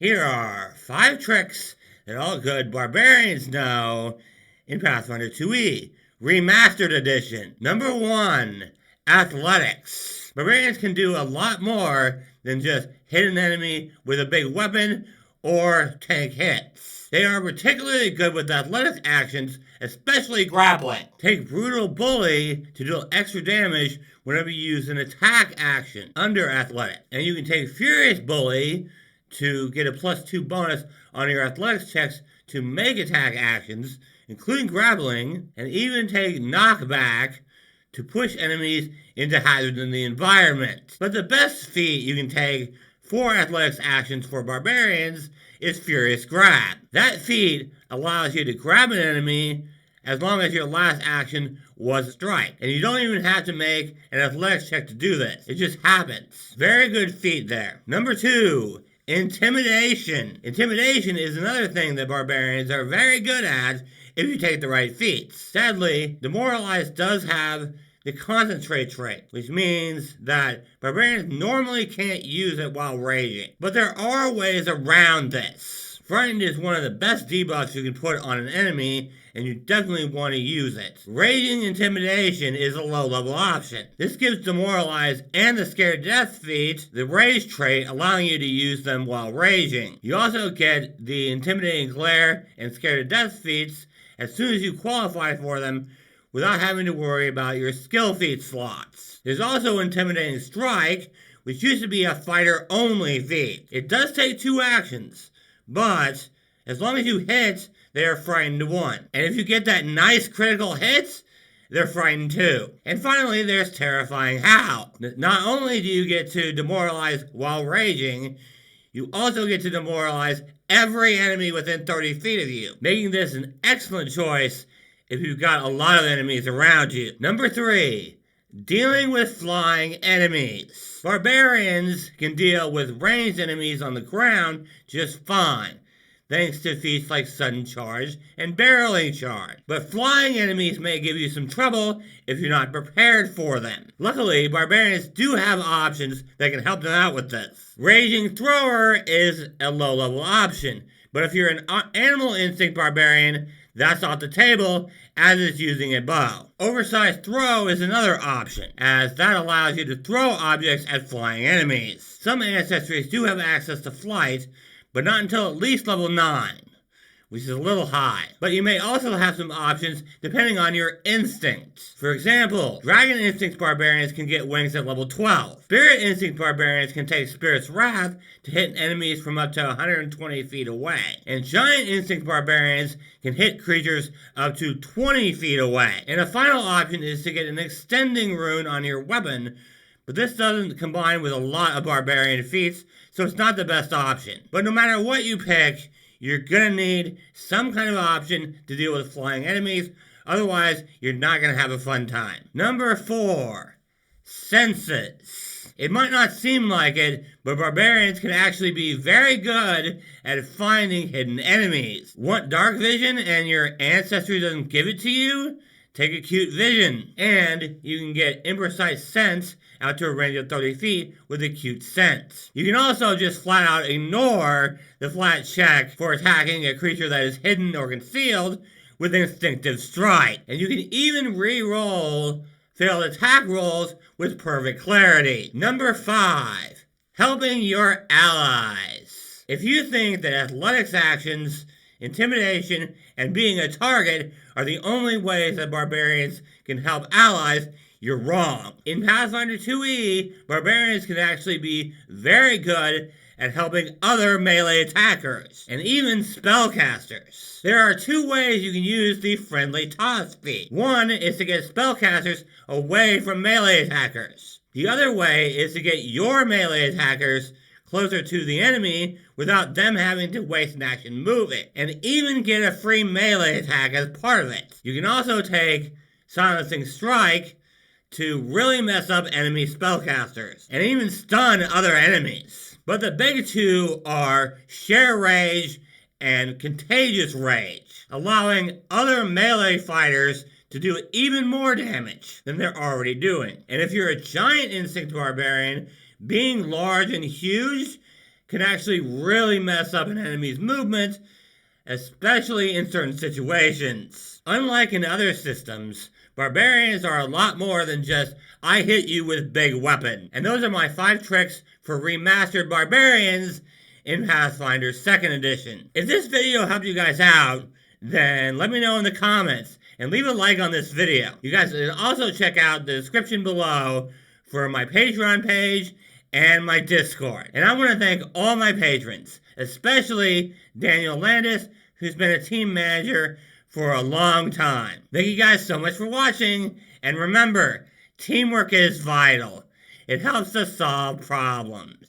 Here are 5 tricks that all good barbarians know in Pathfinder 2e, Remastered Edition. Number 1, athletics. Barbarians can do a lot more than just hit an enemy with a big weapon or tank hits. They are particularly good with athletic actions, especially grappling. Take Brutal Bully to deal extra damage whenever you use an attack action under athletic. And you can take Furious Bully to get a +2 bonus on your athletics checks to make attack actions, including grappling, and even take knockback to push enemies into hazards in the environment. But the best feat you can take for athletics actions for barbarians is Furious Grab. That feat allows you to grab an enemy as long as your last action was a strike. And you don't even have to make an athletics check to do this. It just happens. Very good feat there. Number 2, intimidation. Intimidation is another thing that barbarians are very good at if you take the right feats. Sadly, Demoralize does have the concentrate trait, which means that barbarians normally can't use it while raging. But there are ways around this. Frightened is one of the best debuffs you can put on an enemy, and you definitely want to use it. Raging Intimidation is a low-level option. This gives Demoralize and the Scared to Death feat the Rage trait, allowing you to use them while raging. You also get the Intimidating Glare and Scared to Death feats as soon as you qualify for them, without having to worry about your skill feat slots. There's also Intimidating Strike, which used to be a fighter-only feat. It does take 2 actions, but as long as you hit, they are frightened 1. And if you get that nice critical hit, they're frightened 2. And finally, there's Terrifying Howl. Not only do you get to demoralize while raging, you also get to demoralize every enemy within 30 feet of you, making this an excellent choice if you've got a lot of enemies around you. Number 3, dealing with flying enemies. Barbarians can deal with ranged enemies on the ground just fine, thanks to feats like Sudden Charge and Barreling Charge. But flying enemies may give you some trouble if you're not prepared for them. Luckily, barbarians do have options that can help them out with this. Raging Thrower is a low-level option, but if you're an Animal Instinct barbarian, that's off the table, as is using a bow. Oversized Throw is another option, as that allows you to throw objects at flying enemies. Some ancestries do have access to flight, but not until at least level 9, which is a little high. But you may also have some options depending on your instincts. For example, Dragon Instinct barbarians can get wings at level 12. Spirit Instinct barbarians can take Spirit's Wrath to hit enemies from up to 120 feet away. And Giant Instinct barbarians can hit creatures up to 20 feet away. And a final option is to get an Extending Rune on your weapon, but this doesn't combine with a lot of barbarian feats, so it's not the best option. But no matter what you pick, you're gonna need some kind of option to deal with flying enemies, otherwise you're not gonna have a fun time. Number 4, senses. It might not seem like it, but barbarians can actually be very good at finding hidden enemies. Want dark vision and your ancestry doesn't give it to you? Take Acute Vision, and you can get Imprecise Sense out to a range of 30 feet with Acute Sense. You can also just flat out ignore the flat check for attacking a creature that is hidden or concealed with Instinctive Strike. And you can even re-roll failed attack rolls with Perfect Clarity. Number 5, helping your allies. If you think that athletics actions, intimidation, and being a target are the only ways that barbarians can help allies, you're wrong. In Pathfinder 2e, barbarians can actually be very good at helping other melee attackers, and even spellcasters. There are 2 ways you can use the Friendly Toss feat. One is to get spellcasters away from melee attackers. The other way is to get your melee attackers closer to the enemy without them having to waste an action moving, and even get a free melee attack as part of it. You can also take Silencing Strike to really mess up enemy spellcasters, and even stun other enemies. But the big 2 are Share Rage and Contagious Rage, allowing other melee fighters to do even more damage than they're already doing. And if you're a Giant Instinct barbarian, being large and huge can actually really mess up an enemy's movement, especially in certain situations. Unlike in other systems, Barbarians are a lot more than just, I hit you with big weapon. And those are my 5 tricks for Remastered Barbarians in Pathfinder 2nd Edition. If this video helped you guys out, then let me know in the comments and leave a like on this video. You guys can also check out the description below for my Patreon page and my Discord. And I want to thank all my patrons, especially Daniel Landis, who's been a team manager for a long time. Thank you guys so much for watching, and remember, teamwork is vital. It helps us solve problems.